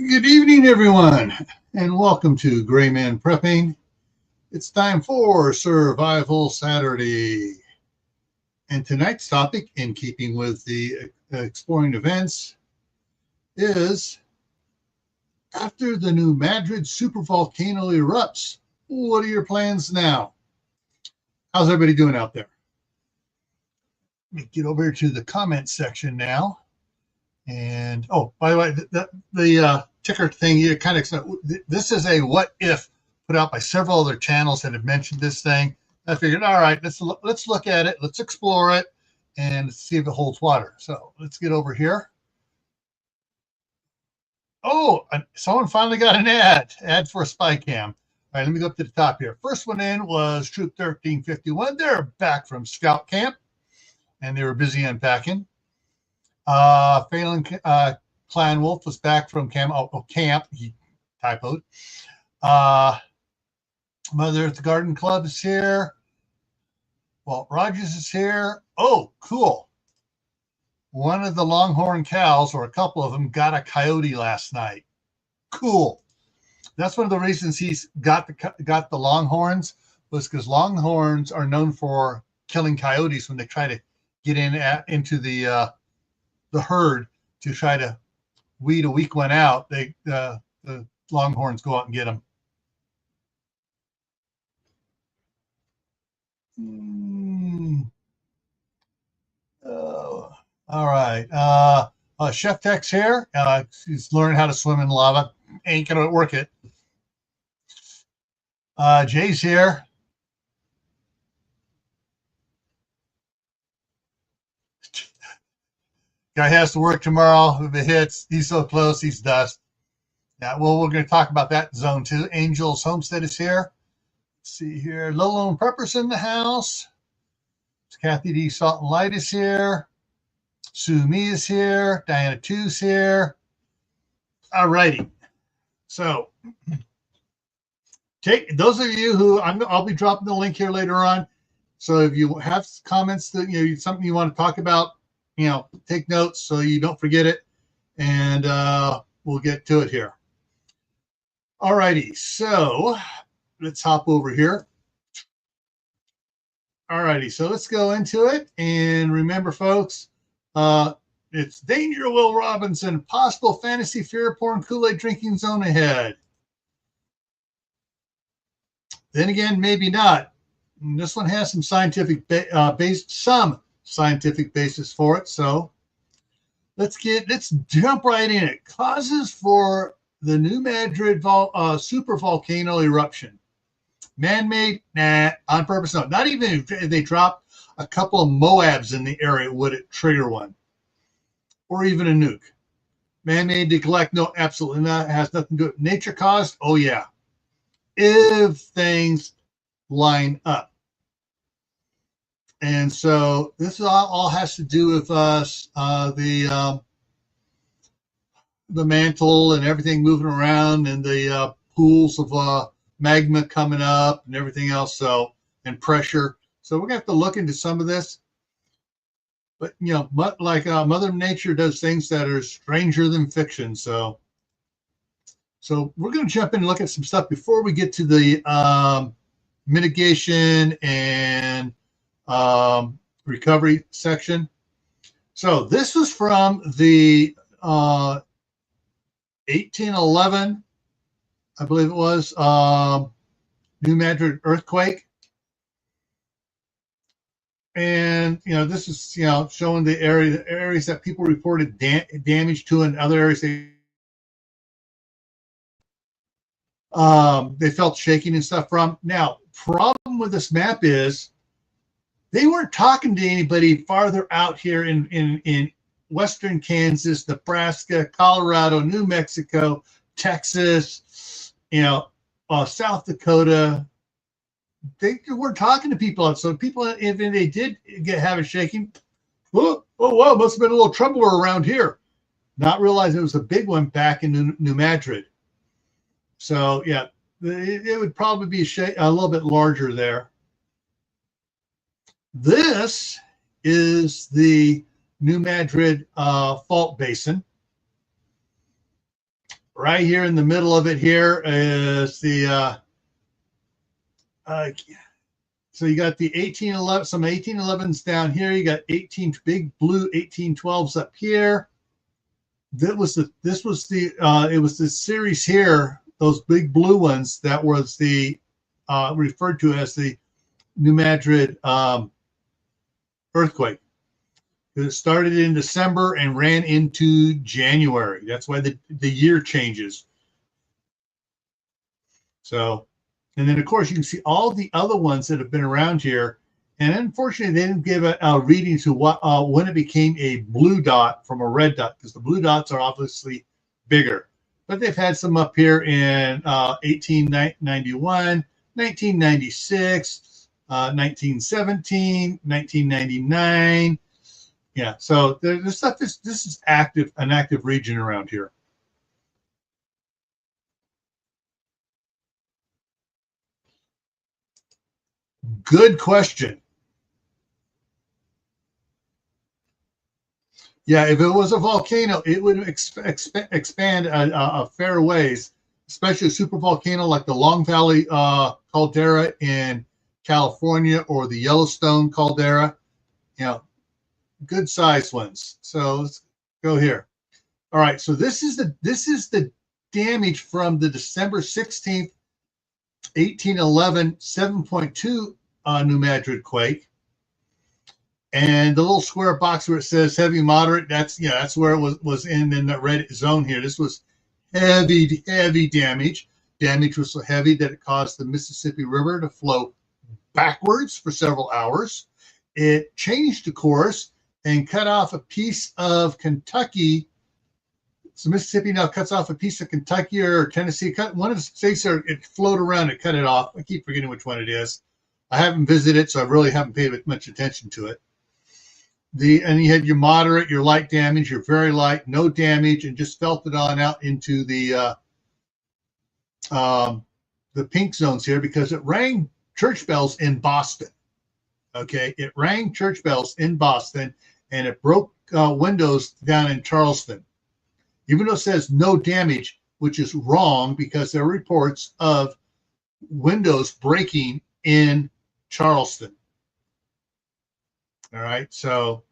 Good evening, everyone, and welcome to Gray Man Prepping. It's time for Survival Saturday. And tonight's topic, in keeping with the exploring events, is after the new Madrid supervolcano erupts, what are your plans now? How's everybody doing out there? Let me get over here to the comment section now. And oh, by the way, the ticker thing, you kind of, this is a what if put out by several other channels that have mentioned this thing. I figured, all right, let's look at it, let's explore it, and see if it holds water. So let's get over here. Oh, someone finally got an ad for a spy cam. All right, let me go up to the top here. First one in was Troop 1351. They're back from scout camp, and they were busy unpacking. Phelan Clan Wolf was back from camp. He typoed. Mother at the Garden Club is here. Walt Rogers is here. Oh, cool. One of the Longhorn cows, or a couple of them, got a coyote last night. Cool. That's one of the reasons he's got the Longhorns, was because Longhorns are known for killing coyotes when they try to get into the herd to try to weed a weak one out. The Longhorns go out and get them. All right. Chef Tech's here. He's learning how to swim in lava. Ain't gonna work it. Jay's here. Guy has to work tomorrow. If it hits, he's so close, he's dust. Yeah, well, we're going to talk about that in Zone 2. Angel's Homestead is here. Let's see here. Low Lone Prepper's in the house. Kathy D. Salt and Light is here. Sue Me is here. Diana 2's here. All righty. So, take those of you who I'll be dropping the link here later on. So if you have comments that something you want to talk about, take notes so you don't forget it, and we'll get to it here. All righty, so let's hop over here. All righty, so let's go into it. And remember, folks, it's Danger Will Robinson, possible fantasy fear porn Kool-Aid drinking zone ahead. Then again, maybe not. And this one has some scientific scientific basis for it. So let's jump right in it. Causes for the new Madrid super volcano eruption. Man-made? Nah. On purpose? No. Not even if they dropped a couple of Moabs in the area would it trigger one, or even a nuke. Man-made neglect? No, absolutely not. It has nothing to do with it. Nature caused? Oh yeah. If things line up. And so this all has to do with us, the mantle and everything moving around, and the pools of magma coming up and everything else. So, and pressure. So we're gonna have to look into some of this. But like Mother Nature does things that are stranger than fiction. So we're gonna jump in and look at some stuff before we get to the mitigation and recovery section. So this was from the 1811, I believe it was, New Madrid earthquake. And this is showing the areas that people reported damage to, and other areas they felt shaking and stuff from. Now, problem with this map is they weren't talking to anybody farther out here in western Kansas, Nebraska, Colorado, New Mexico, Texas, South Dakota. They weren't talking to people. So people, if they did have a shaking, oh wow, must have been a little trouble around here. Not realizing it was a big one back in New Madrid. So yeah, it would probably be a little bit larger there. This is the New Madrid fault basin. Right here in the middle of it here is the so you got the 1811, some 1811s down here. You got 18 big blue 1812s up here. It was the series here, those big blue ones that was the referred to as the New Madrid earthquake. It started in December and ran into January. That's why the year changes. So, and then of course you can see all the other ones that have been around here. And unfortunately, they didn't give a reading to what when it became a blue dot from a red dot, because the blue dots are obviously bigger. But they've had some up here in 1891, 1996, 1917, 1999. Yeah, so there's stuff. This is an active region around here. Good question. Yeah, if it was a volcano, it would expand a fair ways, especially a super volcano like the Long Valley caldera in California or the Yellowstone caldera. You know, good sized ones. So let's go here. All right, so this is the damage from the December 16th, 1811 7.2 New Madrid quake. And the little square box where it says heavy moderate, that's where it was in the red zone here. This was heavy damage. Damage was so heavy that it caused the Mississippi River to flow backwards for several hours. It changed the course and cut off a piece of Kentucky. So Mississippi now cuts off a piece of Kentucky or Tennessee. One of the states there, it flowed around, it cut it off. I keep forgetting which one it is. I haven't visited, so I really haven't paid much attention to it. And you had your moderate, your light damage, your very light, no damage, and just felt it on out into the pink zones here because it rang church bells in Boston. Okay, it rang church bells in Boston, and it broke windows down in Charleston. Even though it says no damage, which is wrong because there are reports of windows breaking in Charleston. All right, so,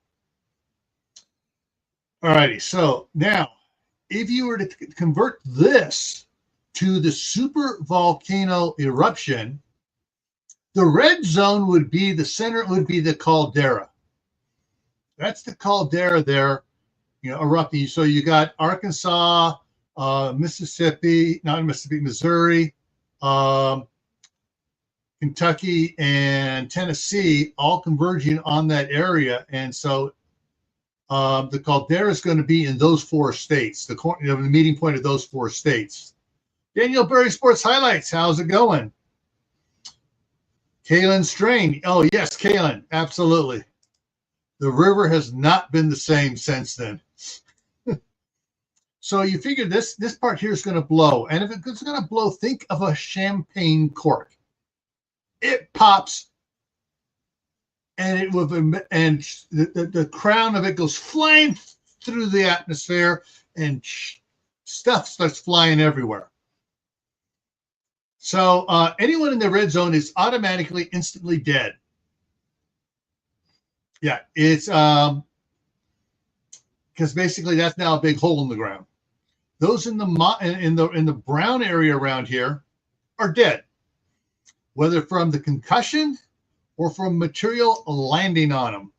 all righty, so now, if you were to convert this to the super volcano eruption, the red zone would be the center, would be the caldera. That's the caldera there, erupting. So you got Arkansas, Mississippi, Missouri, Kentucky and Tennessee all converging on that area. And so the caldera is going to be in those four states, the meeting point of those four states. Daniel Berry Sports Highlights, how's it going? Kalen Strain. Oh, yes, Kalen, absolutely. The river has not been the same since then. So you figure this part here is going to blow. And if it's going to blow, think of a champagne cork. It pops, and the crown of it goes flying through the atmosphere, and stuff starts flying everywhere. So anyone in the red zone is automatically, instantly dead. Yeah, it's because basically that's now a big hole in the ground. Those in the brown area around here are dead, whether from the concussion or from material landing on them.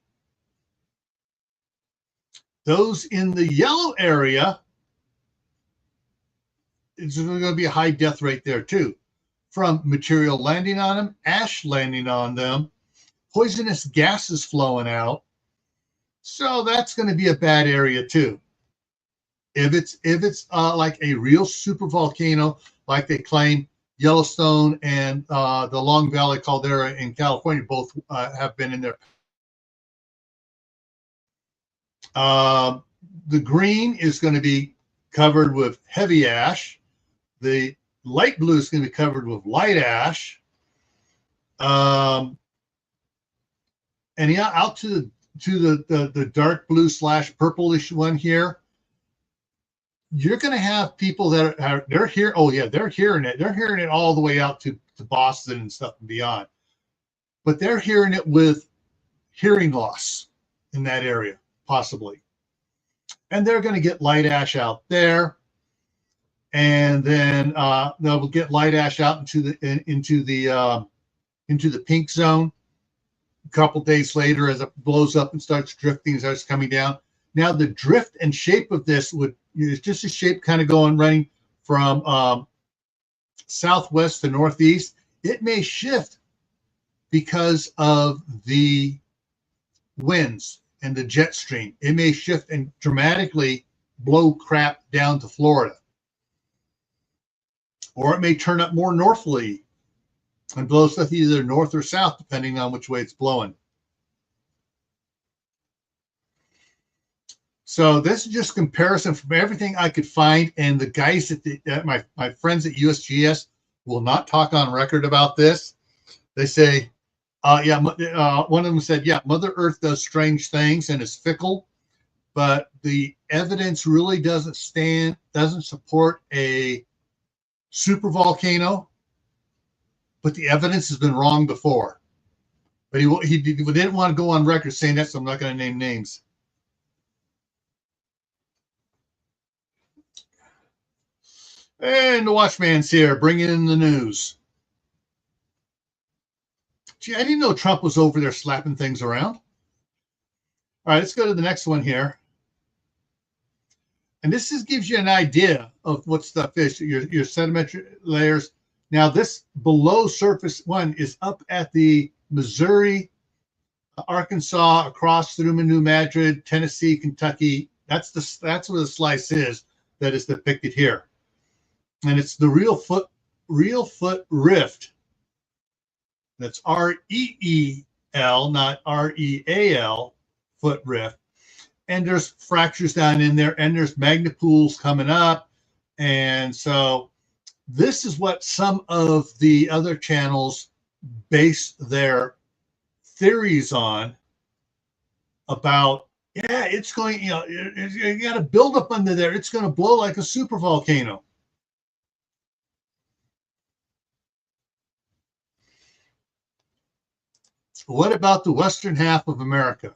Those in the yellow area, it's going to be a high death rate there too, from material landing on them, ash landing on them, poisonous gases flowing out. So that's going to be a bad area too. If it's like a real super volcano, like they claim Yellowstone and the Long Valley caldera in California both have been in there. The green is going to be covered with heavy ash. The light blue is going to be covered with light ash. And yeah, out to the dark blue / purplish one here. you're going to have people that they're here. Oh yeah, they're hearing it. They're hearing it all the way out to Boston and stuff and beyond. But they're hearing it with hearing loss in that area, possibly. And they're going to get light ash out there, and then they'll get light ash out into the pink zone. A couple days later, as it blows up and starts drifting, starts coming down. Now the drift and shape of this is just a shape kind of running from southwest to northeast. It may shift because of the winds and the jet stream. It may shift and dramatically blow crap down to Florida. Or it may turn up more northerly and blow stuff either north or south, depending on which way it's blowing. So this is just comparison from everything I could find, and the guys at my friends at USGS will not talk on record about this. They say, one of them said, yeah, Mother Earth does strange things and is fickle, but the evidence really doesn't support a supervolcano, but the evidence has been wrong before. But he didn't want to go on record saying that, so I'm not going to name names. And the Watchman's here, bringing in the news. Gee, I didn't know Trump was over there slapping things around. All right, let's go to the next one here. And this gives you an idea of what stuff is, your sedimentary layers. Now, this below surface one is up at the Missouri, Arkansas, across through New Madrid, Tennessee, Kentucky. That's where the slice is that is depicted here. And it's the Real Foot Rift. That's R-E-E-L, not R-E-A-L, foot rift. And there's fractures down in there, and there's magma pools coming up. And so this is what some of the other channels base their theories on about, yeah, it's going, you got to build up under there. It's going to blow like a super volcano. What about the western half of America?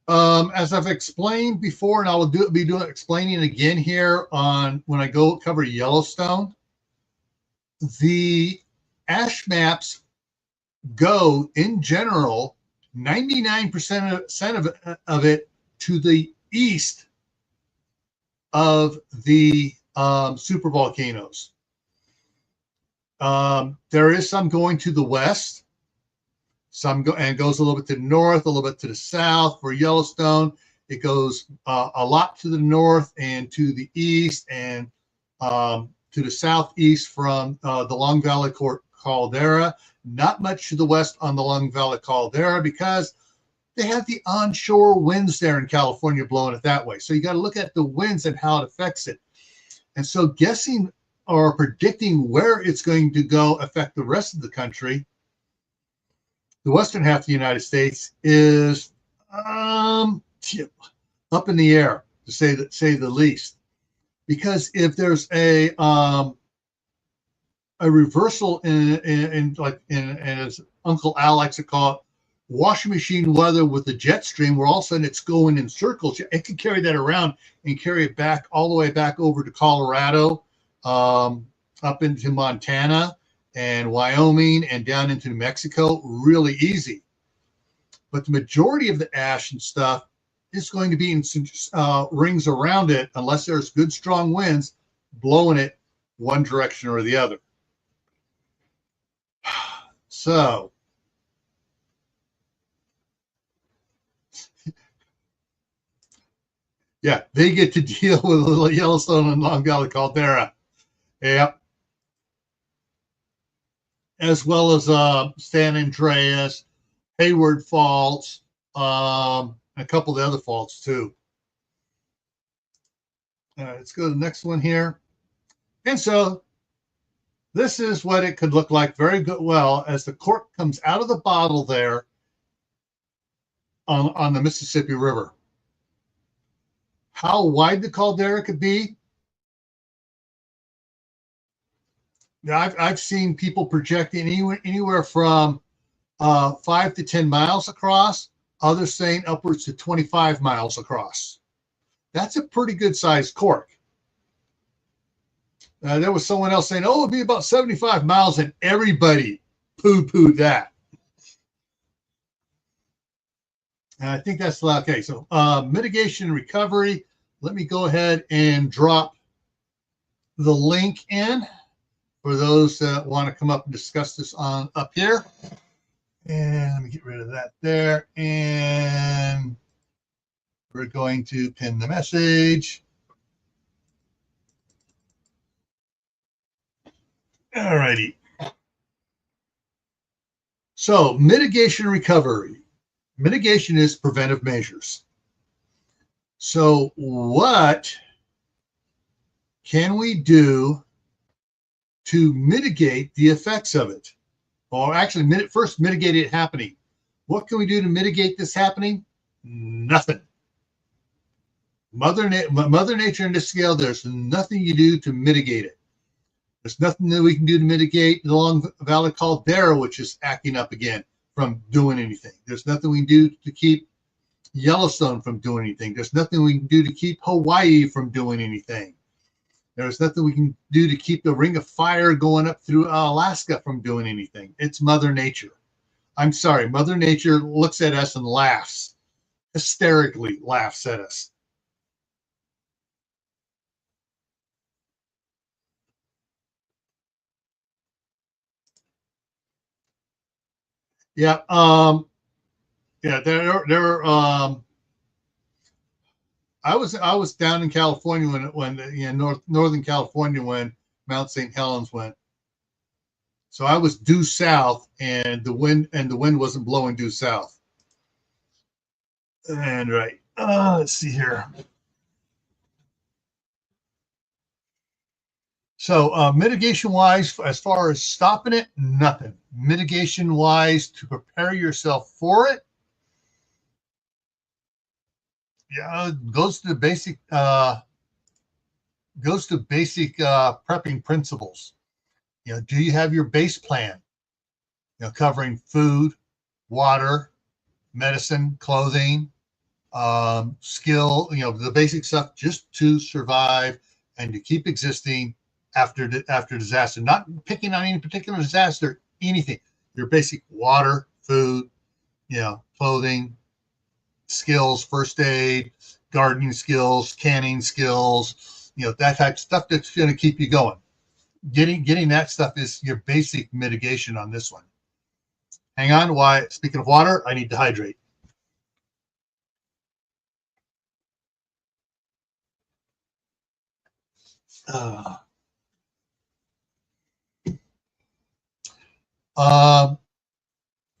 As I've explained before, and I will be explaining again here on when I go cover Yellowstone, the ash maps go in general 99% of it to the east of the super volcanoes. There is some going to the west. Some goes a little bit to the north, a little bit to the south. For Yellowstone, it goes a lot to the north and to the east and to the southeast from the Long Valley Caldera. Not much to the west on the Long Valley Caldera because they have the onshore winds there in California blowing it that way. So you got to look at the winds and how it affects it. And so guessing or predicting where it's going to go affect the rest of the country, the western half of the United States is up in the air, to say the least. Because if there's a reversal in as Uncle Al likes to call it, washing machine weather with the jet stream, where all of a sudden it's going in circles, it can carry that around and carry it back all the way back over to Colorado, up into Montana and Wyoming and down into New Mexico really easy. But the majority of the ash and stuff is going to be in rings around it unless there's good strong winds blowing it one direction or the other. So yeah, they get to deal with Yellowstone and Long Valley Caldera. Yep. As well as San Andreas, Hayward Faults, a couple of the other faults too. Let's go to the next one here. And so this is what it could look like very good. Well, as the cork comes out of the bottle there on the Mississippi River. how wide the caldera could be. Now, I've seen people projecting anywhere from 5 to 10 miles across, others saying upwards to 25 miles across. That's a pretty good sized cork. There was someone else saying, oh, it'd be about 75 miles, and everybody poo-pooed that. And I think that's okay. So mitigation and recovery. Let me go ahead and drop the link in for those that want to come up and discuss this on up here. And let me get rid of that there. And we're going to pin the message. All righty. So mitigation and recovery. Mitigation is preventive measures. So what can we do to mitigate the effects of it? Or actually, first mitigate it happening. What can we do to mitigate this happening? Nothing. Mother Nature in this scale, there's nothing you do to mitigate it. There's nothing that we can do to mitigate the Long Valley Caldera, which is acting up again, from doing anything. There's nothing we can do to keep Yellowstone from doing anything. There's nothing we can do to keep Hawaii from doing anything. There's nothing we can do to keep the Ring of Fire going up through Alaska from doing anything. It's Mother Nature. I'm sorry, Mother Nature looks at us and laughs, hysterically laughs at us. Yeah, I was down in California when Northern California when Mount St. Helens went. So I was due south, and the wind wasn't blowing due south. And right, let's see here. So mitigation wise, as far as stopping it, nothing. Mitigation wise, to prepare yourself for it, yeah, goes to basic prepping principles. You know, do you have your base plan? You know, covering food, water, medicine, clothing, skill. You know, the basic stuff just to survive and to keep existing after disaster. Not picking on any particular disaster. Anything. Your basic water, food, you know, clothing, skills, first aid, gardening skills, canning skills, you know, that type of stuff that's going to keep you going. Getting that stuff is your basic mitigation on this one. Hang on. Speaking of water, I need to hydrate.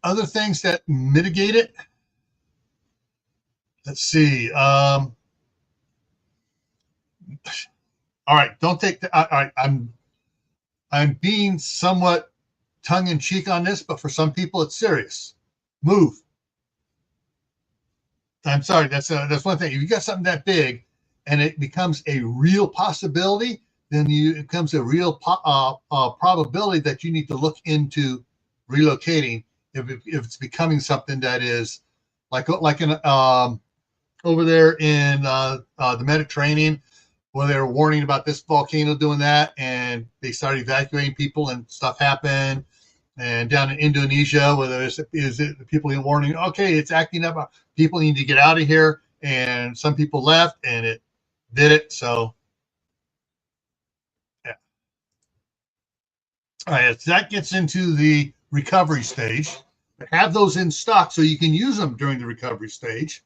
Other things that mitigate it. Let's see. All right. Don't take the. All right. I'm being somewhat tongue in cheek on this, but for some people, it's serious. Move. I'm sorry. That's one thing. If you got something that big, and it becomes a real possibility, then it becomes a real probability that you need to look into relocating. If it's becoming something that is like in over there in the Mediterranean, where they were warning about this volcano doing that, and they started evacuating people, and stuff happened. And down in Indonesia, where there's people warning, okay, it's acting up. People need to get out of here, and some people left, and it did it. So, yeah. All right, so that gets into the recovery stage. Have those in stock so you can use them during the recovery stage.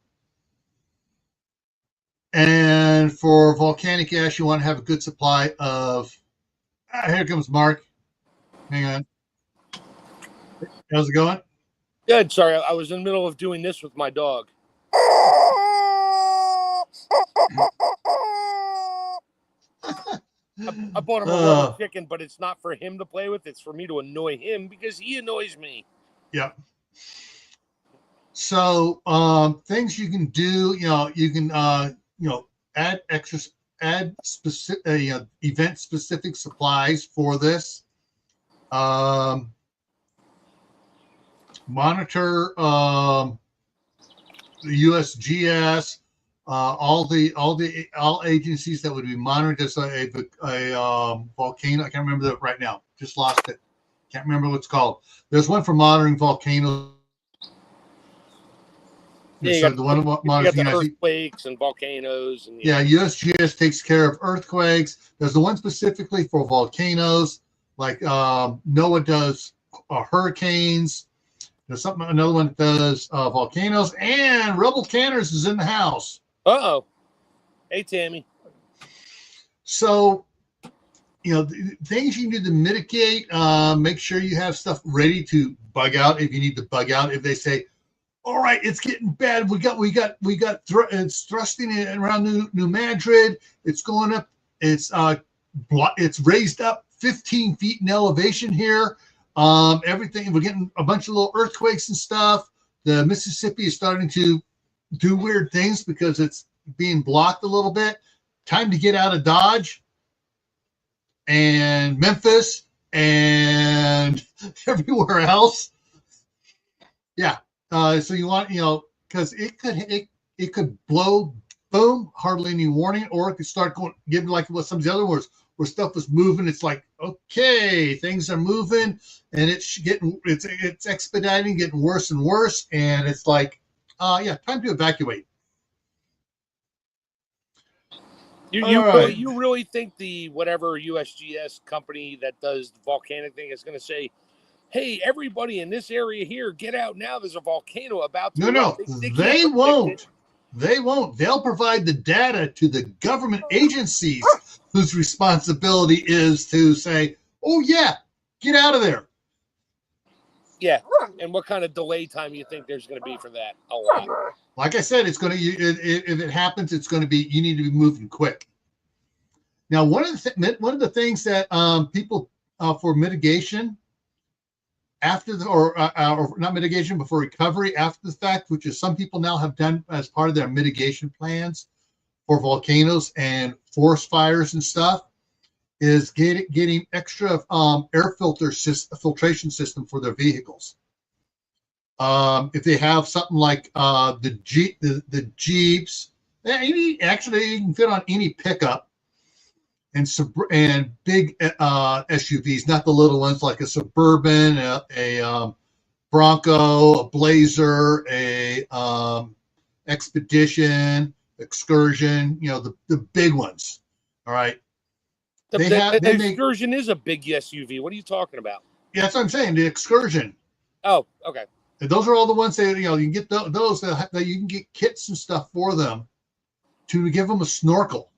And for volcanic ash, you want to have a good supply of. Here comes Mark. Hang on. How's it going? Good. Sorry, I was in the middle of doing this with my dog. I bought him a rubber chicken, but it's not for him to play with. It's for me to annoy him because he annoys me. Yeah. So things you can do, you can add specific event specific supplies for this. Monitor the USGS, all agencies that would be monitored as a volcano. I can't remember that right now. Just lost it. Can't remember what it's called. There's one for monitoring volcanoes. Yeah, so the one monitoring the earthquakes and volcanoes, and USGS takes care of earthquakes. There's the one specifically for volcanoes, like NOAA does hurricanes. There's another one that does volcanoes, and Rebel Canners is in the house. Uh-oh. Hey, Tammy. So, things you need to mitigate, make sure you have stuff ready to bug out if you need to bug out. If they say, all right, it's getting bad. It's thrusting around New Madrid. It's going up. It's raised up 15 feet in elevation here. Everything, we're getting a bunch of little earthquakes and stuff. The Mississippi is starting to do weird things because it's being blocked a little bit. Time to get out of Dodge and Memphis and everywhere else. Yeah. So you want, because it could blow, boom, hardly any warning, or it could start giving like what some of the other words where stuff was moving. It's like, okay, things are moving, and it's expediting, getting worse and worse, and it's like, time to evacuate. You really think the whatever USGS company that does the volcanic thing is going to say, hey, everybody in this area here, get out now. There's a volcano about to No, they won't. They won't. They'll provide the data to the government agencies whose responsibility is to say, oh, yeah, get out of there. Yeah. And what kind of delay time do you think there's going to be for that? A lot. Like I said, it's going to, if it happens, it's going to be, you need to be moving quick. Now, one of the things that people for mitigation, or not mitigation, but for recovery after the fact, which is some people now have done as part of their mitigation plans for volcanoes and forest fires and stuff, is getting extra air filtration system for their vehicles. If they have something like the Jeeps, actually you can fit on any pickup, and big SUVs, not the little ones like a Suburban, a Bronco, a Blazer, a Expedition, Excursion, the big ones. All right. The Excursion is a big SUV. What are you talking about? Yeah, that's what I'm saying. The Excursion. Oh, okay. And those are all the ones that, you can get those that you can get kits and stuff for them to give them a snorkel.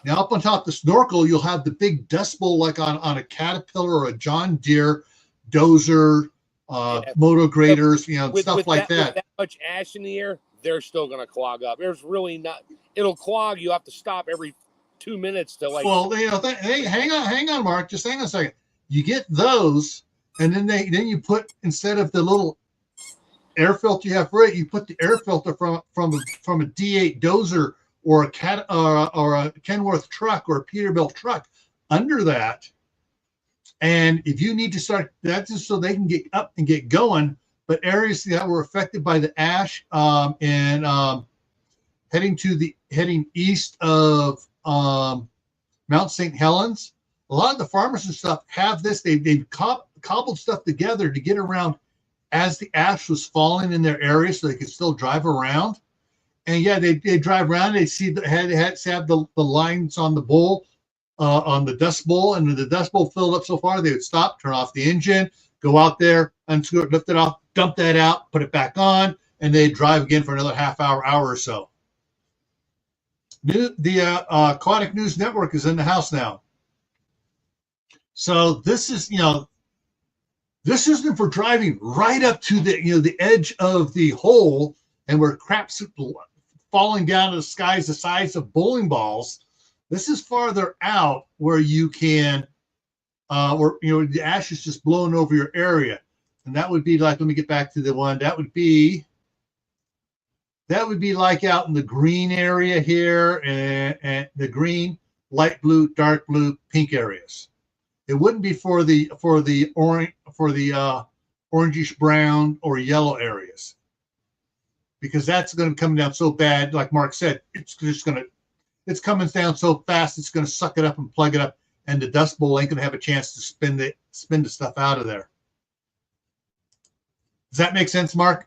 Now, up on top of the snorkel, you'll have the big dust bowl like on a Caterpillar or a John Deere dozer, moto graders, stuff like that. With that much ash in the air, they're still going to clog up. There's really not. It'll clog. You have to stop every 2 minutes to like. Well, hey, hang on, Mark. Just hang on a second. You get those, and then you put, instead of the little air filter you have for it, you put the air filter from a D8 dozer or a Kenworth truck or a Peterbilt truck under that. And if you need to start, that's just so they can get up and get going. But areas that were affected by the ash and heading east of Mount St. Helens, a lot of the farmers and stuff have this. They've cobbled stuff together to get around as the ash was falling in their area, so they could still drive around. And yeah, they drive around. They see they had to have the lines on the bowl, on the dust bowl, and when the dust bowl filled up so far, they would stop, turn off the engine, go out there, unscrew it, lift it off, dump that out, put it back on, and they drive again for another half hour or so. The Aquatic News Network is in the house now. So this is, this isn't for driving right up to the edge of the hole and where crap's falling down to the skies the size of bowling balls. This is farther out where you can, where the ash is just blowing over your area, and that would be like, let me get back to the one. That would be That would be like out in the green area here, and the green, light blue, dark blue, pink areas. It wouldn't be for the orange, orangish brown or yellow areas, because that's going to come down so bad. Like Mark said, it's coming down so fast, it's going to suck it up and plug it up, and the dust bowl ain't going to have a chance to spin the stuff out of there. Does that make sense, Mark?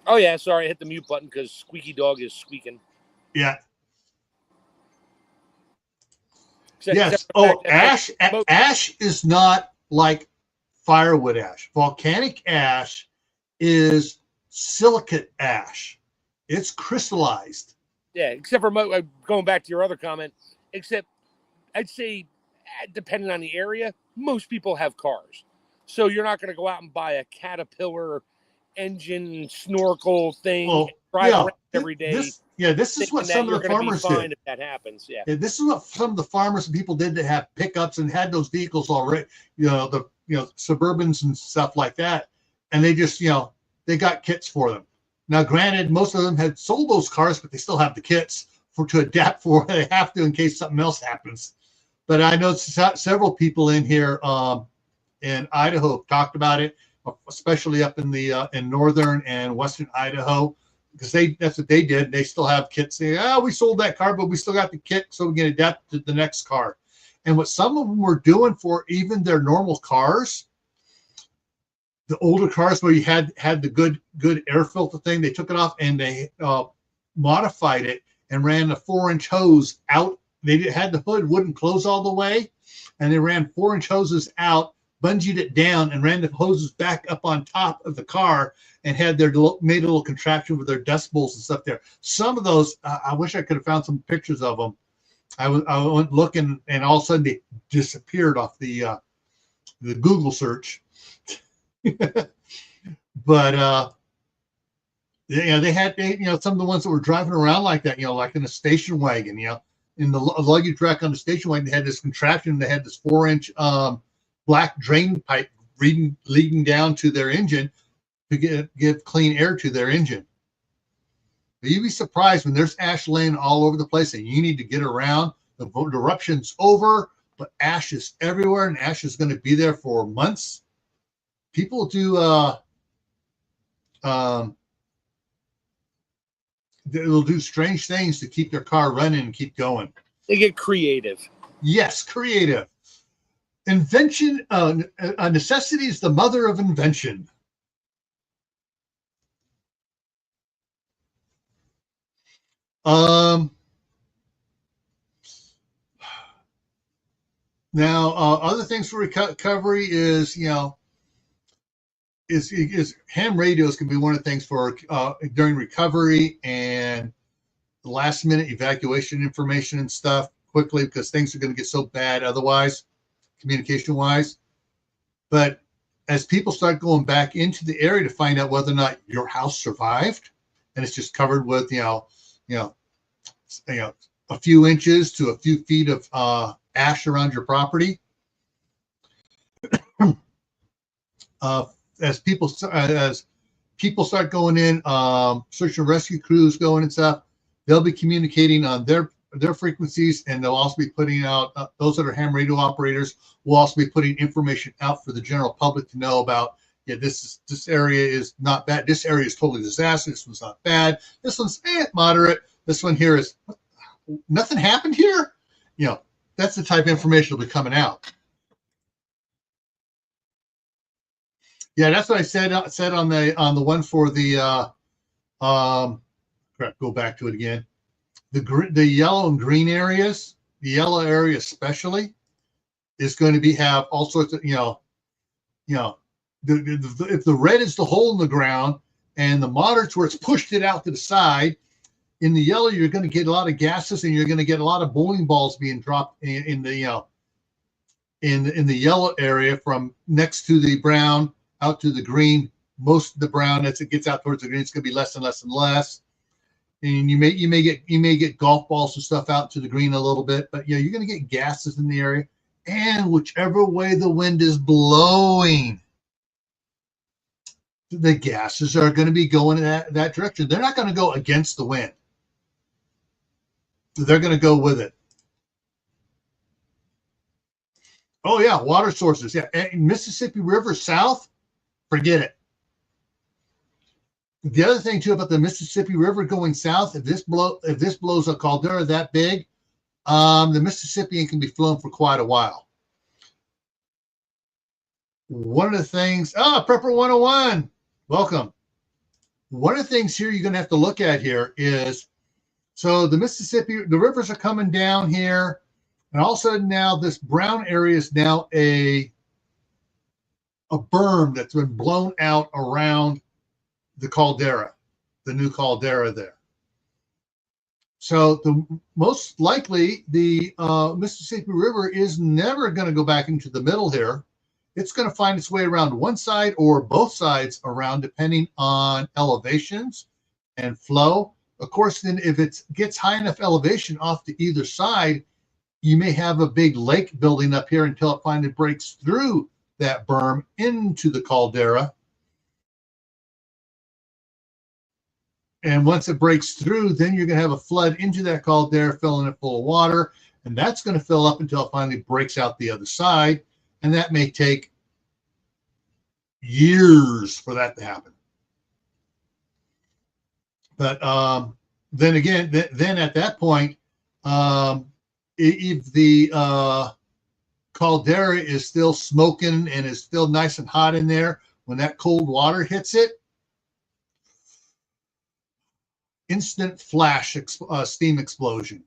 Oh yeah, sorry, I hit the mute button because Squeaky Dog is squeaking. Yeah. Yes. Oh, ash is not like firewood ash. Volcanic ash is silicate ash. It's crystallized. Yeah, except for going back to your other comment, except I'd say, depending on the area, most people have cars. So you're not going to go out and buy a Caterpillar engine snorkel thing, and drive around every day. This is what some of the farmers did. If that happens, this is what some of the farmers and people did that have pickups and had those vehicles already, the Suburbans and stuff like that, and they just they got kits for them. Now, granted, most of them had sold those cars, but they still have the kits to adapt for. They have to in case something else happens. But I know several people in here in Idaho talked about it, especially up in the in northern and western Idaho, because that's what they did. They still have kits. We sold that car, but we still got the kit, so we can adapt to the next car. And what some of them were doing for even their normal cars, the older cars where you had the good air filter thing, they took it off and they modified it and ran a 4-inch hose out. They had the hood wouldn't close all the way, and they ran 4-inch hoses out, bungeed it down, and ran the hoses back up on top of the car, and made a little contraption with their dust bowls and stuff there. Some of those, I wish I could have found some pictures of them. I went looking, and all of a sudden they disappeared off the Google search. But they had some of the ones that were driving around like that, like in a station wagon, in the luggage rack on the station wagon, they had this contraption. They had this 4-inch black drain pipe leading down to their engine to give clean air to their engine. But you'd be surprised when there's ash laying all over the place and you need to get around. The eruption's over, but ash is everywhere, and ash is going to be there for months. People do they'll do strange things to keep their car running and keep going. They get creative. Yes, creative. Invention, necessity is the mother of invention. Now, other things for recovery is, is ham radios can be one of the things for during recovery and the last minute evacuation information and stuff quickly, because things are going to get so bad otherwise, communication wise. But as people start going back into the area to find out whether or not your house survived, and it's just covered with a few inches to a few feet of ash around your property, as people start going in, search and rescue crews going and stuff, they'll be communicating on their frequencies, and they'll also be putting out, those that are ham radio operators will also be putting information out for the general public to know about. This area is not bad. This area is totally disastrous. This one's not bad. This one's moderate. This one here is nothing happened here. That's the type of information that'll be coming out. Yeah, that's what I said on the one for the go back to it again. The yellow and green areas, the yellow area especially, is going to have all sorts of if the red is the hole in the ground and the moderate's where it's pushed it out to the side. In the yellow, you're going to get a lot of gases, and you're going to get a lot of bowling balls being dropped in the yellow area from next to the brown out to the green. Most of the brown, as it gets out towards the green, it's going to be less and less and less. And you may get golf balls and stuff out to the green a little bit, but you're going to get gases in the area, and whichever way the wind is blowing. the gases are going to be going in that direction. They're not going to go against the wind. They're going to go with it. Oh, yeah, water sources. Yeah, and Mississippi River south, forget it. The other thing, too, about the Mississippi River going south, if this blows a caldera that big, the Mississippian can be flowing for quite a while. One of the things, Prepper 101, welcome. One of the things here you're going to have to look at here is, so the Mississippi, the rivers are coming down here, and all of a sudden now this brown area is now a berm that's been blown out around the caldera, the new caldera there. So most likely the Mississippi River is never going to go back into the middle here. It's going to find its way around one side or both sides around, depending on elevations and flow. Of course, then if it gets high enough elevation off to either side, you may have a big lake building up here until it finally breaks through that berm into the caldera. And once it breaks through, then you're going to have a flood into that caldera, filling it full of water. And that's going to fill up until it finally breaks out the other side. And that may take years for that to happen. But then again, then at that point, if the caldera is still smoking and is still nice and hot in there, when that cold water hits it, instant flash steam explosion.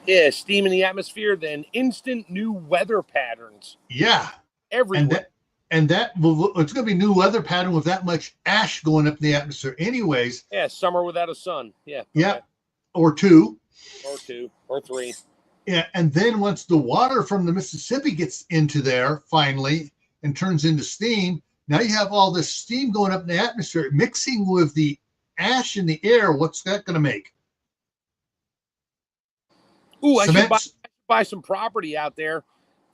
Yeah, steam in the atmosphere, then instant new weather patterns. Yeah. Everywhere. And it's going to be new weather pattern with that much ash going up in the atmosphere anyways. Yeah, summer without a sun. Yeah. Yeah. Okay. Or two. Or three. Yeah, and then once the water from the Mississippi gets into there finally and turns into steam, now you have all this steam going up in the atmosphere mixing with the ash in the air. What's that going to make? Ooh, I should buy some property out there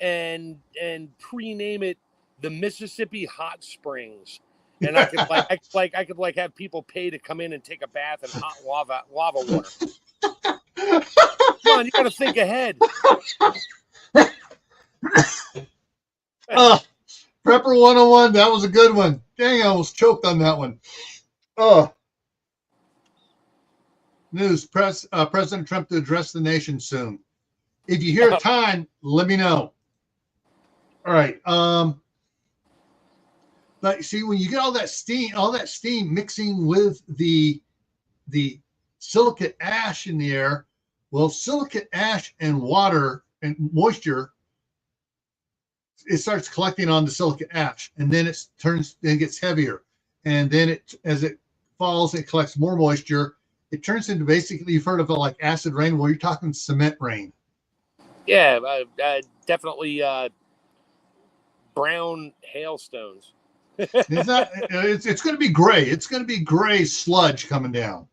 and pre-name it the Mississippi Hot Springs. And I could have people pay to come in and take a bath in hot lava water. Come on, you got to think ahead. Prepper 101, that was a good one. Dang, I almost choked on that one. News, President Trump to address the nation soon. If you hear a time, let me know. All right. But see, when you get all that steam mixing with the silicate ash in the air, well, silicate ash and water and moisture, it starts collecting on the silicate ash, and then it gets heavier, and then as it falls, it collects more moisture. It turns into basically, you've heard of it like acid rain. Well, you're talking cement rain. Yeah, definitely brown hailstones. It's going to be gray. It's going to be gray sludge coming down.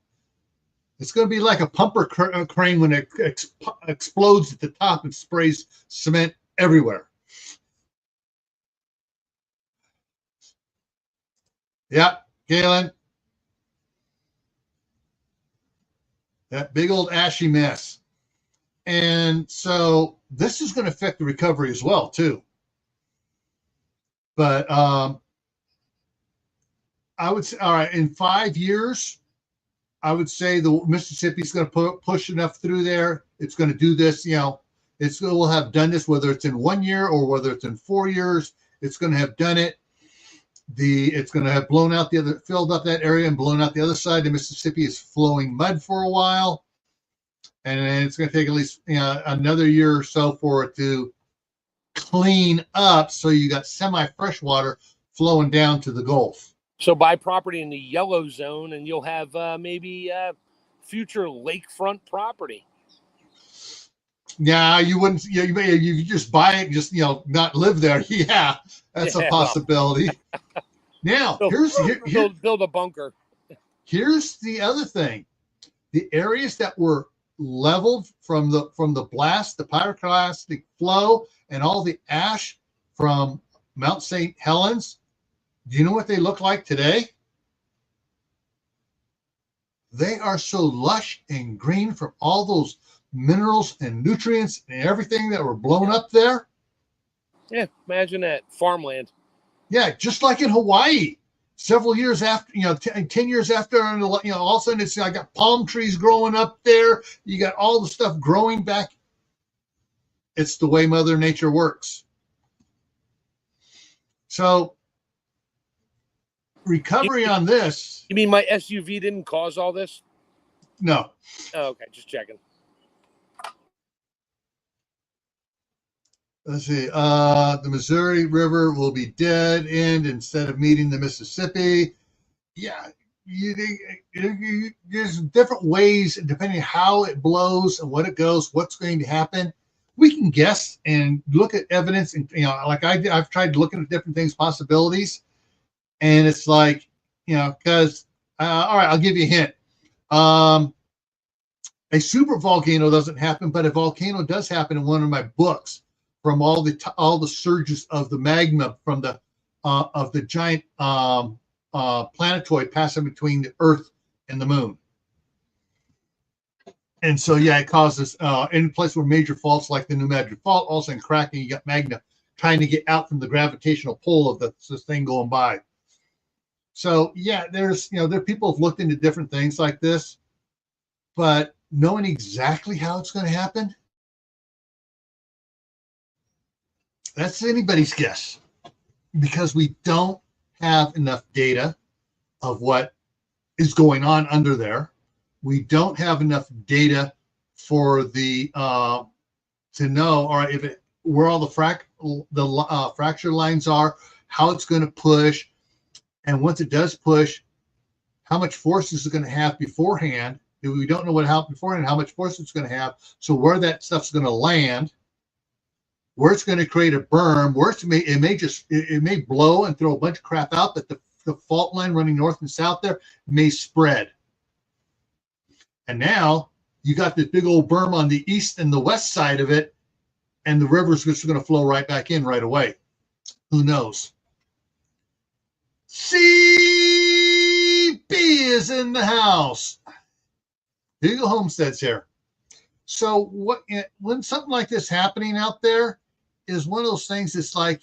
It's going to be like a pumper crane when it explodes at the top and sprays cement everywhere. Yeah, Galen. That big old ashy mess. And so this is going to affect the recovery as well, too. But I would say, all right, in 5 years, I would say the Mississippi is going to push enough through there. It's going to do this, it will have done this, whether it's in 1 year or whether it's in 4 years, it's going to have done it. It's going to have blown out filled up that area and blown out the other side. The Mississippi is flowing mud for a while. And then it's going to take at least another year or so for it to clean up. So you got semi-fresh water flowing down to the Gulf. So buy property in the yellow zone and you'll have maybe future lakefront property. Yeah, you wouldn't. You just buy it, just not live there. Yeah, that's a possibility. Now, build a bunker. Here's the other thing: the areas that were leveled from the blast, the pyroclastic flow, and all the ash from Mount St. Helens, Do you know what they look like today? They are so lush and green from all those minerals and nutrients and everything that were blown up there. Yeah, imagine that. Farmland. Yeah, just like in Hawaii. Several years after, 10 years after, all of a sudden it's, I got palm trees growing up there. You got all the stuff growing back. It's the way Mother Nature works. So recovery on this. You mean my SUV didn't cause all this? No. Oh, okay, just checking. Let's see. The Missouri River will be dead end instead of meeting the Mississippi. Yeah, there's different ways depending on how it blows and what it goes, what's going to happen. We can guess and look at evidence, and like I've tried looking at different things, possibilities, and it's like, because all right, I'll give you a hint. A super volcano doesn't happen, but a volcano does happen in one of my books. From all the surges of the magma from the of the giant planetoid passing between the Earth and the Moon, and so yeah, it causes any place where major faults like the New Madrid Fault, all of a sudden cracking, you got magma trying to get out from the gravitational pull of this thing going by. So yeah, there's there people have looked into different things like this, but knowing exactly how it's going to happen, that's anybody's guess, because we don't have enough data of what is going on under there. We don't have enough data for the to know, all right, where all the fracture lines are, how it's going to push, and once it does push, how much force is it going to have beforehand. We don't know what happened beforehand, how much force it's going to have. So where that stuff's going to land, where it's going to create a berm, where it may blow and throw a bunch of crap out, but the fault line running north and south there may spread. And now you got this big old berm on the east and the west side of it, and the river's just going to flow right back in right away. Who knows? CB is in the house. Eagle Homestead's here. So when something like this happening out there is one of those things that's like,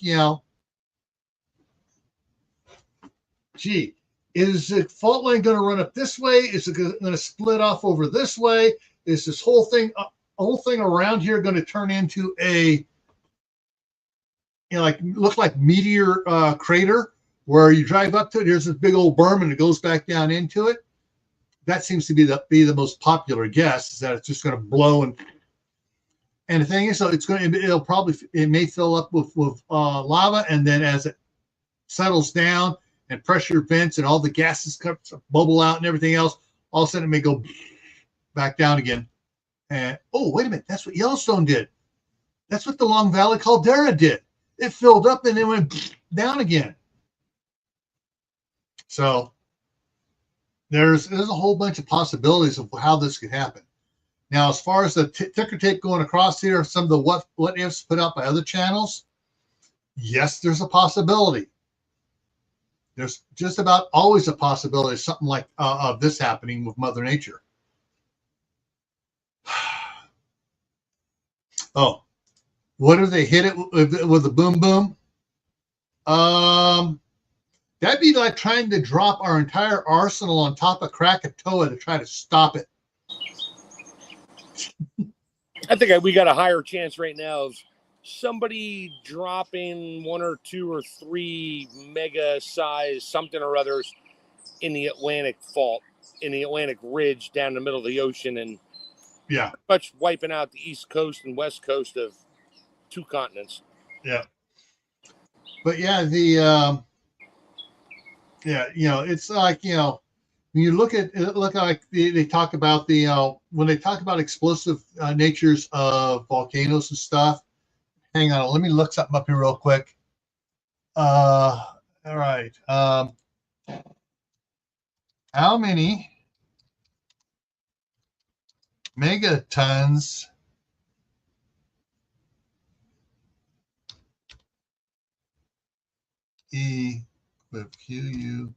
gee, is the fault line going to run up this way? Is it going to split off over this way? Is this whole thing around here going to turn into a, look like meteor crater where you drive up to it, here's this big old berm and it goes back down into it? That seems to be the most popular guess, is that it's just going to blow and the thing is, so it may fill up with lava, and then as it settles down and pressure vents and all the gases bubble out and everything else, all of a sudden it may go back down again. And oh, wait a minute, that's what Yellowstone did. That's what the Long Valley Caldera did. It filled up and then went down again. So there's a whole bunch of possibilities of how this could happen. Now, as far as the ticker tape going across here, some of the what ifs put out by other channels, yes, there's a possibility. There's just about always a possibility of something like of this happening with Mother Nature. Oh, what if they hit it with a boom boom? That'd be like trying to drop our entire arsenal on top of Krakatoa to try to stop it. I think we got a higher chance right now of somebody dropping 1 or 2 or 3 mega size something or others in the Atlantic fault, in the Atlantic ridge down the middle of the ocean, and much wiping out the east coast and west coast of 2 continents. Yeah. But yeah, it's like, when you look like they talk about when they talk about explosive natures of volcanoes and stuff. Hang on, let me look something up here real quick. All right. How many megatons with QU.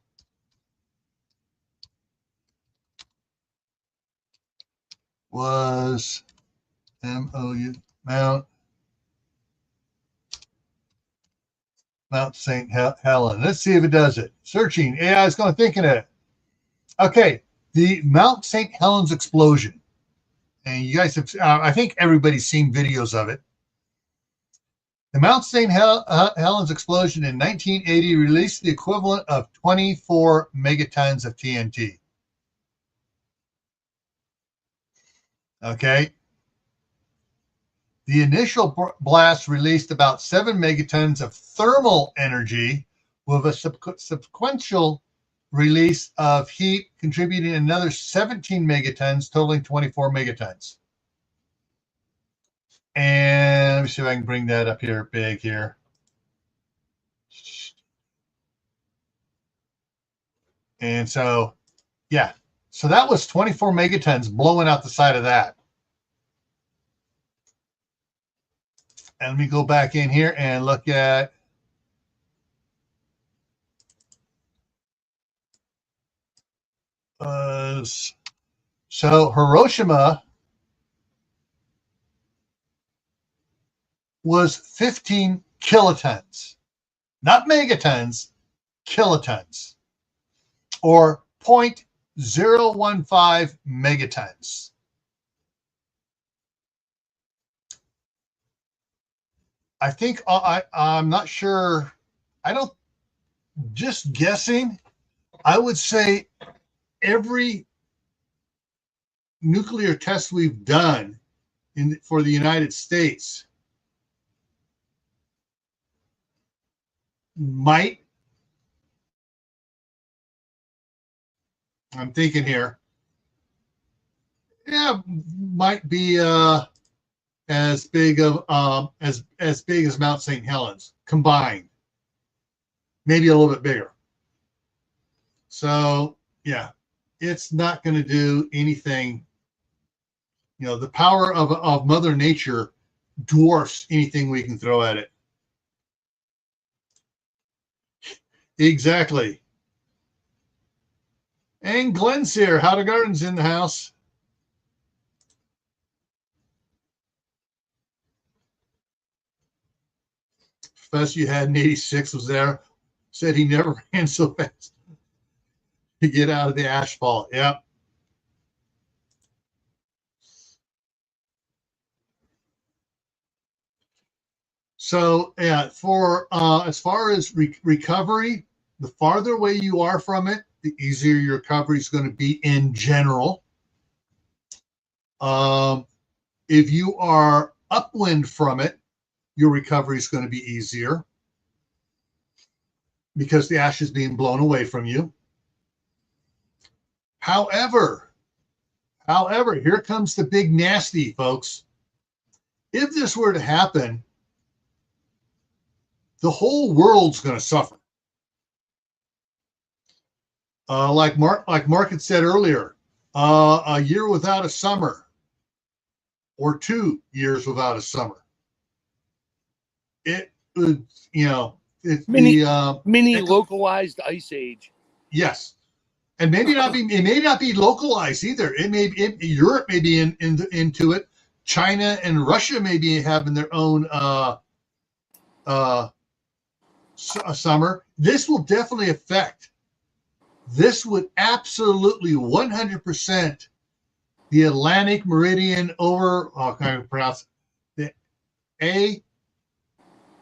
Was MOU Mount St. Helen. Let's see if it does it. Searching. AI is going to think of it. Okay, the Mount St. Helens explosion. And you guys have, I think everybody's seen videos of it. The Mount St. Helens explosion in 1980 released the equivalent of 24 megatons of TNT. Okay. The initial blast released about 7 megatons of thermal energy, with a sequential release of heat contributing another 17 megatons, totaling 24 megatons. And let me see if I can bring that up here big here. And so, yeah. So that was 24 megatons blowing out the side of that. And let me go back in here and look at so Hiroshima was 15 kilotons, not megatons, kilotons, or 0.015 megatons. I think I'm not sure. I don't, just guessing, I would say every nuclear test we've done for the United States might, I'm thinking here, yeah, might be as big of as big as Mount St. Helens combined, maybe a little bit bigger. So yeah, it's not going to do anything. You know, the power of Mother Nature dwarfs anything we can throw at it. Exactly. And Glenn's here. How to Garden's in the house. Professor you had in 86 was there. Said he never ran so fast to get out of the asphalt. Yep. So yeah, for as far as recovery, the farther away you are from it, the easier your recovery is going to be in general. If you are upwind from it, your recovery is going to be easier because the ash is being blown away from you. However, here comes the big nasty, folks. If this were to happen, the whole world's going to suffer. Like Mark had said earlier, a year without a summer, or 2 years without a summer. It would, you know, it's mini localized ice age. Yes, and maybe not be. It may not be localized either. Europe may be into it. China and Russia may be having their own summer. This will definitely affect. This would absolutely 100% the Atlantic Meridian over. Oh, can I pronounce it? The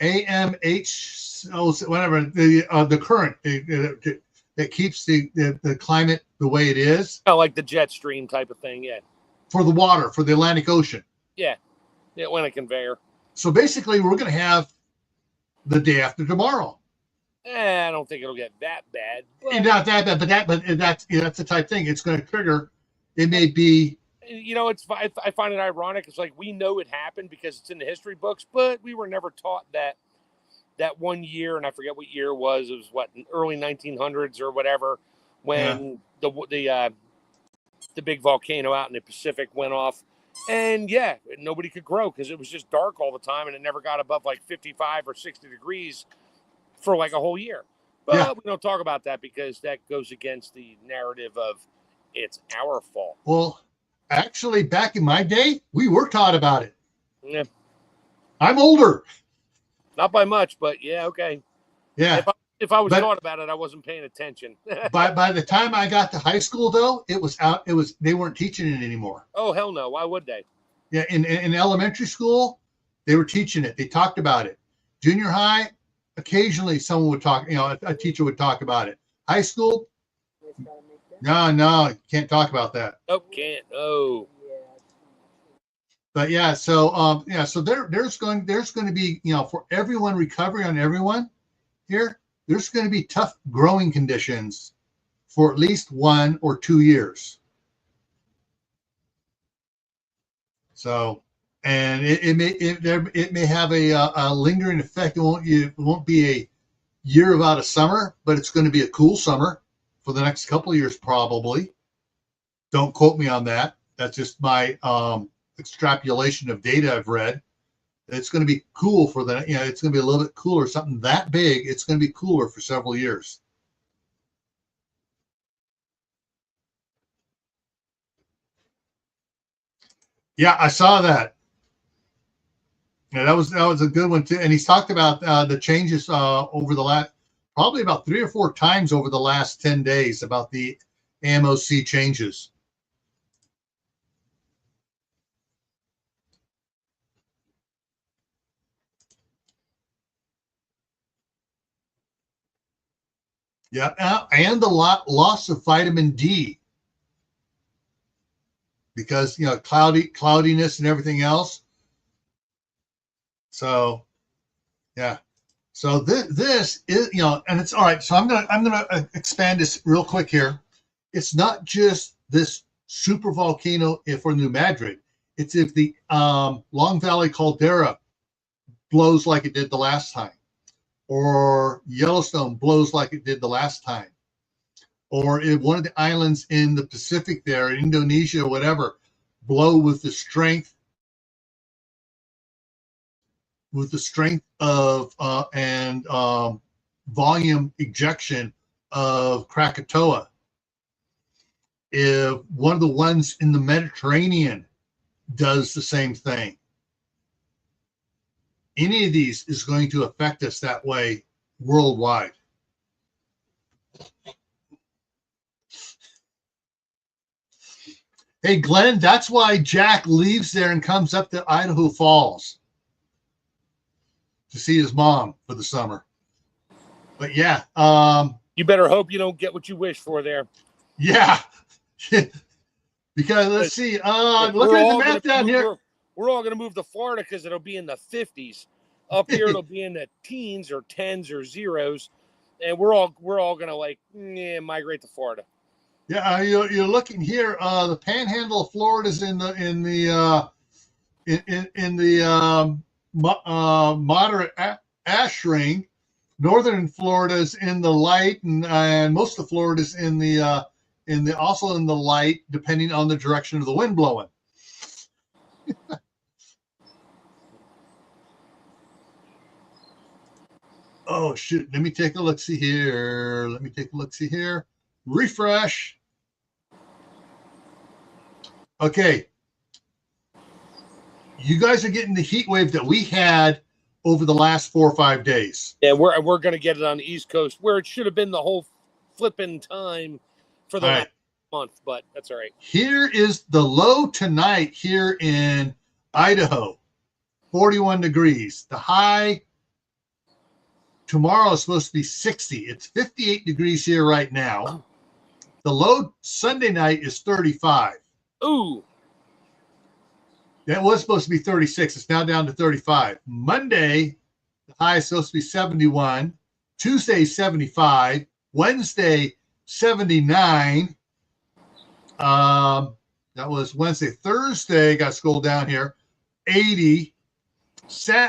AMH, whatever, the current that keeps the climate the way it is. Oh, like the jet stream type of thing, yeah. For the water, for the Atlantic Ocean. Yeah, the Atlantic conveyor. So basically, we're going to have the day after tomorrow. I don't think it'll get that bad. Not that bad, but that's the type thing. It's going to trigger. It may be. You know, I find it ironic. It's like we know it happened because it's in the history books, but we were never taught that 1 year, and I forget what year it was. It was what, early 1900s or whatever, when the big volcano out in the Pacific went off, and yeah, nobody could grow because it was just dark all the time, and it never got above like 55 or 60 degrees for like a whole year. But we don't talk about that because that goes against the narrative of it's our fault. Well, actually, back in my day, we were taught about it. Yeah. I'm older. Not by much, but yeah, okay. Yeah. If I was taught about it, I wasn't paying attention. by the time I got to high school, though, it was out. They weren't teaching it anymore. Oh, hell no. Why would they? Yeah, in elementary school, they were teaching it. They talked about it. Junior high, occasionally someone would talk, a teacher would talk about it. High school, no, can't talk about that. Oh, can't. Oh. But yeah, so so there's going to be, for everyone, recovery on everyone here, there's going to be tough growing conditions for at least 1 or 2 years. So, and it may have a lingering effect. It won't be a year without a summer, but it's going to be a cool summer for the next couple of years, probably. Don't quote me on that. That's just my extrapolation of data I've read. It's going to be cool for it's going to be a little bit cooler, something that big. It's going to be cooler for several years. Yeah, I saw that. Yeah, that was a good one too. And he's talked about the changes over the last, probably about 3 or 4 times over the last 10 days about the AMOC changes. Yeah, and the loss of vitamin D because cloudiness and everything else. So, yeah. So this is and it's all right. So I'm gonna expand this real quick here. It's not just this super volcano for New Madrid. It's if the Long Valley caldera blows like it did the last time, or Yellowstone blows like it did the last time, or if one of the islands in the Pacific there, in Indonesia, whatever, blow with the strength of and volume ejection of Krakatoa. If one of the ones in the Mediterranean does the same thing, any of these is going to affect us that way worldwide. Hey, Glenn, that's why Jack leaves there and comes up to Idaho Falls to see his mom for the summer. But yeah. You better hope you don't get what you wish for there. Yeah. Because let's see. Look at the map down here. We're all going to move to Florida because it'll be in the 50s. Up here, it'll be in the teens or 10s or zeros. And we're all going to migrate to Florida. Yeah, you're looking here. The Panhandle of Florida is in the moderate ash ring. Northern Florida is in the light, and most of Florida is also in the light, depending on the direction of the wind blowing. Oh shoot! Let me take a look. See here. Refresh. Okay. You guys are getting the heat wave that we had over the last 4 or 5 days. Yeah, we're going to get it on the East Coast, where it should have been the whole flipping time for the last month, but that's all right. Here is the low tonight here in Idaho, 41 degrees. The high tomorrow is supposed to be 60. It's 58 degrees here right now. The low Sunday night is 35. Ooh. That was supposed to be 36. It's now down to 35. Monday, the high is supposed to be 71. Tuesday, 75. Wednesday, 79. That was Wednesday. Thursday, got to scroll down here, 80. Thursday,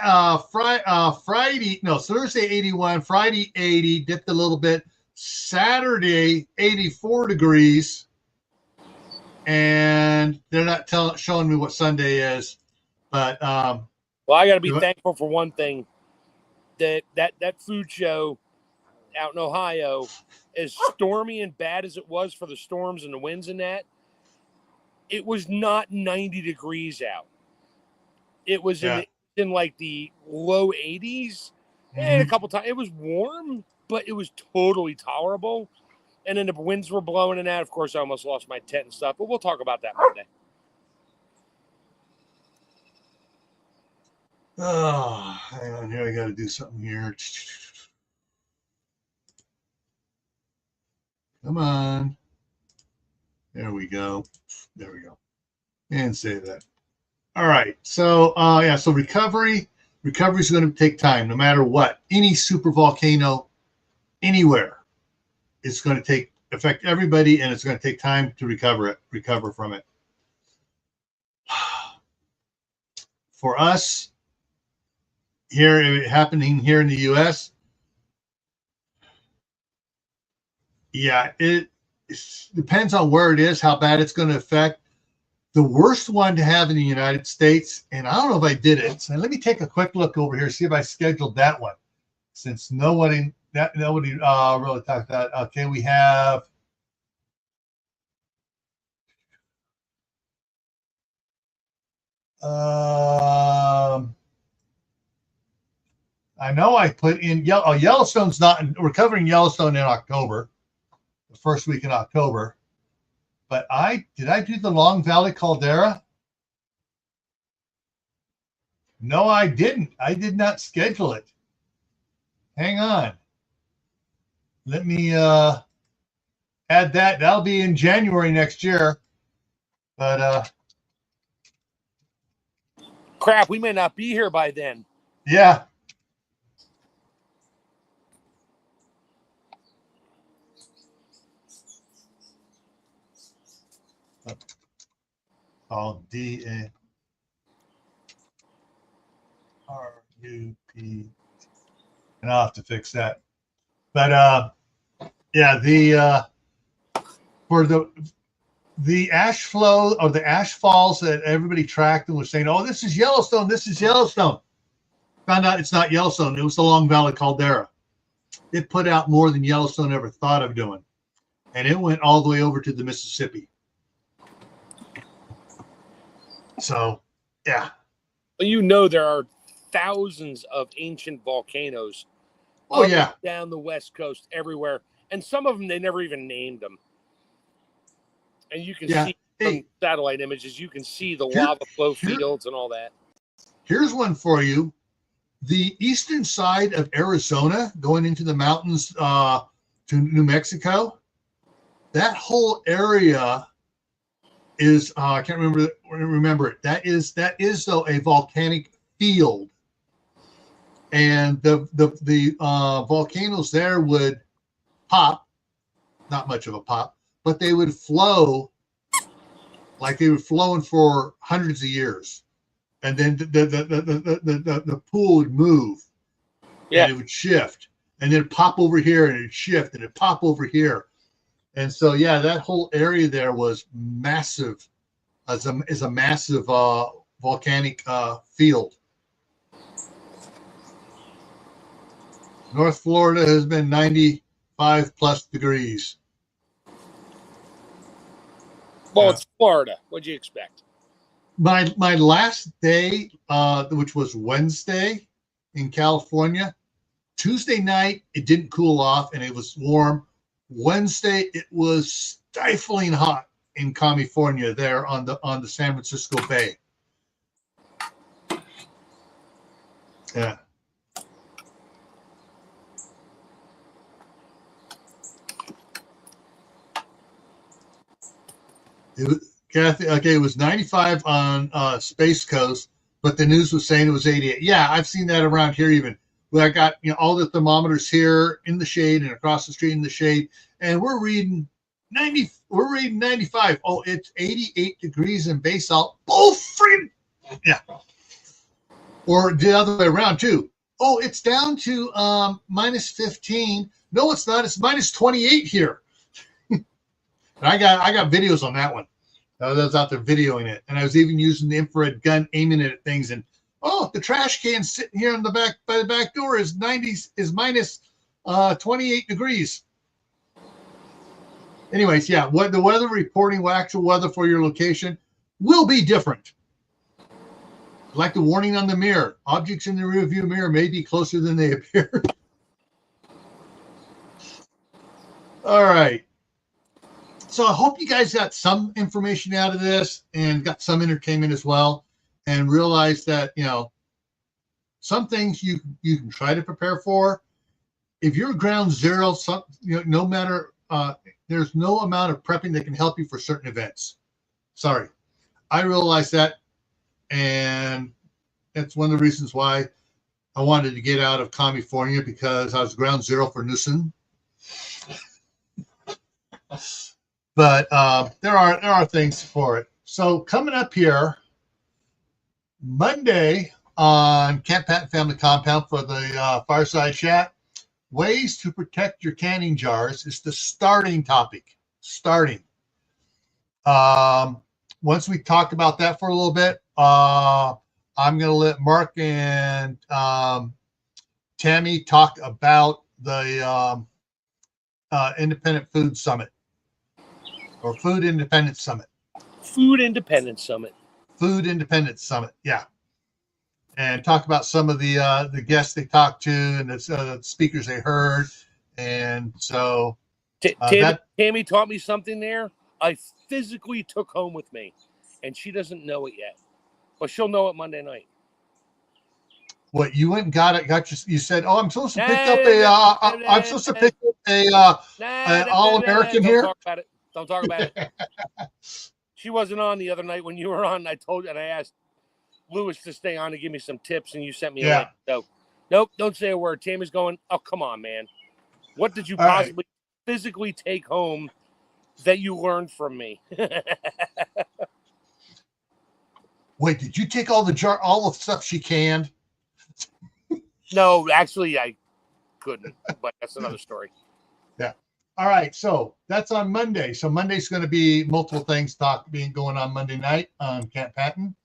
81. Friday, 80. Dipped a little bit. Saturday, 84 degrees. And they're not showing me what Sunday is, but well, I got to be thankful for one thing, that food show out in Ohio, as stormy and bad as it was for the storms and the winds and that, it was not 90 degrees out. It was in like the low 80s, and a couple times it was warm, but it was totally tolerable. And then the winds were blowing and that. Of course, I almost lost my tent and stuff, but we'll talk about that Monday. Oh, hang on here. I got to do something here. Come on. There we go. There we go. And save that. All right. So, so recovery is going to take time, no matter what. Any super volcano, anywhere, it's going to affect everybody, and it's going to take time to recover from it. For us, happening here in the U.S., it depends on where it is, how bad it's going to affect. The worst one to have in the United States, and I don't know if I did it. So let me take a quick look over here, see if I scheduled that one, since nobody really talked that. Okay, we have. I know I put in Yellowstone's not. We're covering Yellowstone in October, the first week in October. But did I do the Long Valley Caldera? No, I didn't. I did not schedule it. Hang on. Let me add that. That'll be in January next year. But crap, we may not be here by then. Yeah. Called DARUP. And I'll have to fix that. But for the ash flow or the ash falls that everybody tracked and was saying, oh, this is Yellowstone, this is Yellowstone. Found out it's not Yellowstone. It was the Long Valley Caldera. It put out more than Yellowstone ever thought of doing. And it went all the way over to the Mississippi. So, yeah. Well, there are thousands of ancient volcanoes. Oh, yeah. Down the West Coast, everywhere. And some of them, they never even named them. And you can see from satellite images, you can see the lava flow fields and all that. Here's one for you. The eastern side of Arizona, going into the mountains to New Mexico, that whole area is I can't remember it. That is though a volcanic field, and the volcanoes there would pop, not much of a pop, but they would flow like they were flowing for hundreds of years, and then the pool would move, and it would shift, and then pop over here, and it'd shift, and it'd pop over here. And so, that whole area there was massive, is a massive volcanic field. North Florida has been 95 plus degrees. Well, it's Florida. What'd you expect? My last day, which was Wednesday in California, Tuesday night, it didn't cool off and it was warm. Wednesday, it was stifling hot in California there on the San Francisco Bay. Yeah. Kathy, okay, it was 95 on Space Coast, but the news was saying it was 88. Yeah, I've seen that around here even. I got all the thermometers here in the shade and across the street in the shade, and we're reading 90. We're reading 95. Oh, it's 88 degrees in Basalt. Oh, freaking yeah. Or the other way around too. Oh, it's down to minus 15. No, it's not. It's minus 28 here. And I got videos on that one. I was out there videoing it, and I was even using the infrared gun aiming it at things. And the trash can sitting here in the back by the back door is minus 28 degrees. Anyways, yeah, what the weather reporting, what actual weather for your location will be different. Like the warning on the mirror, objects in the rearview mirror may be closer than they appear. All right. So I hope you guys got some information out of this and got some entertainment as well, and realize that, you know, some things you can try to prepare for. If you're ground zero, no matter, there's no amount of prepping that can help you for certain events. Sorry, I realize that, and that's one of the reasons why I wanted to get out of California, because I was ground zero for Newsom. But there are things for it. So coming up here Monday on Camp Patton Family Compound for the fireside chat, ways to protect your canning jars is the starting topic. Once we talk about that for a little bit, I'm going to let Mark and Tammy talk about the Independent Food Summit, or Food Independence Summit. Food Independence Summit. Food Independence Summit, yeah. And talk about some of the guests they talked to and the speakers they heard. And so Tammy taught me something there I physically took home with me, and she doesn't know it yet, but she'll know it Monday night. What, you went and got it? You said, "Oh, I'm supposed to pick up I'm supposed to pick up an All-American here." Don't talk about it. She wasn't on the other night when you were on. I told you, and I asked Lewis to stay on to give me some tips, and you sent me a link. So, nope, don't say a word. Tammy's going, "Oh, come on, man. What did you possibly physically take home that you learned from me?" Wait, did you take all the stuff she canned? No, actually, I couldn't, but that's another story. Yeah. All right, so that's on Monday. So Monday's going to be multiple things going on Monday night on Camp Patton.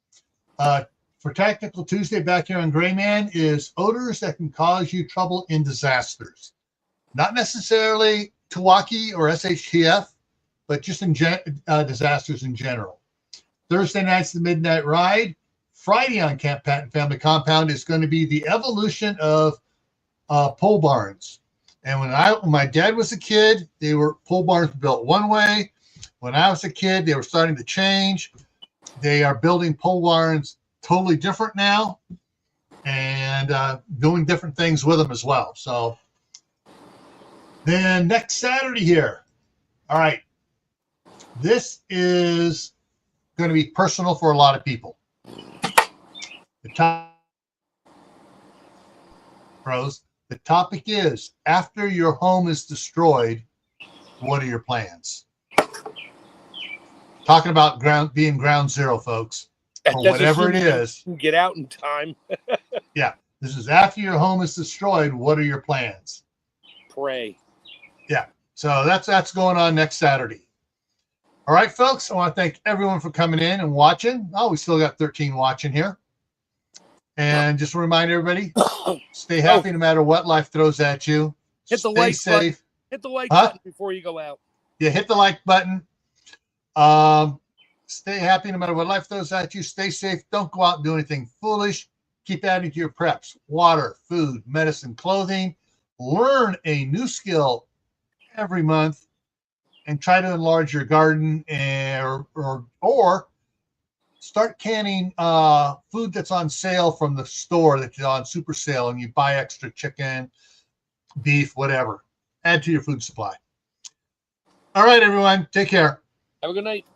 For Tactical Tuesday back here on Gray Man is odors that can cause you trouble in disasters. Not necessarily Milwaukee or SHTF, but just in disasters in general. Thursday night's the Midnight Ride. Friday on Camp Patton Family Compound is going to be the evolution of pole barns. And when my dad was a kid, pole barns built one way. When I was a kid, they were starting to change. They are building pole barns totally different now, and doing different things with them as well. So then next Saturday here. All right. This is going to be personal for a lot of people. The topic is, after your home is destroyed, what are your plans? Talking about being ground zero, folks, or whatever it is. Get out in time. Yeah, this is after your home is destroyed. What are your plans? Pray. Yeah, so that's going on next Saturday. All right, folks, I want to thank everyone for coming in and watching. Oh, we still got 13 watching here. And just remind everybody, stay happy no matter what life throws at you. Hit the like button. Hit the like button before you go out. Yeah, hit the like button. Stay happy no matter what life throws at you. Stay safe. Don't go out and do anything foolish. Keep adding to your preps. Water, food, medicine, clothing. Learn a new skill every month and try to enlarge your garden, or start canning food that's on sale from the store that's on super sale, and you buy extra chicken, beef, whatever. Add to your food supply. All right, everyone. Take care. Have a good night.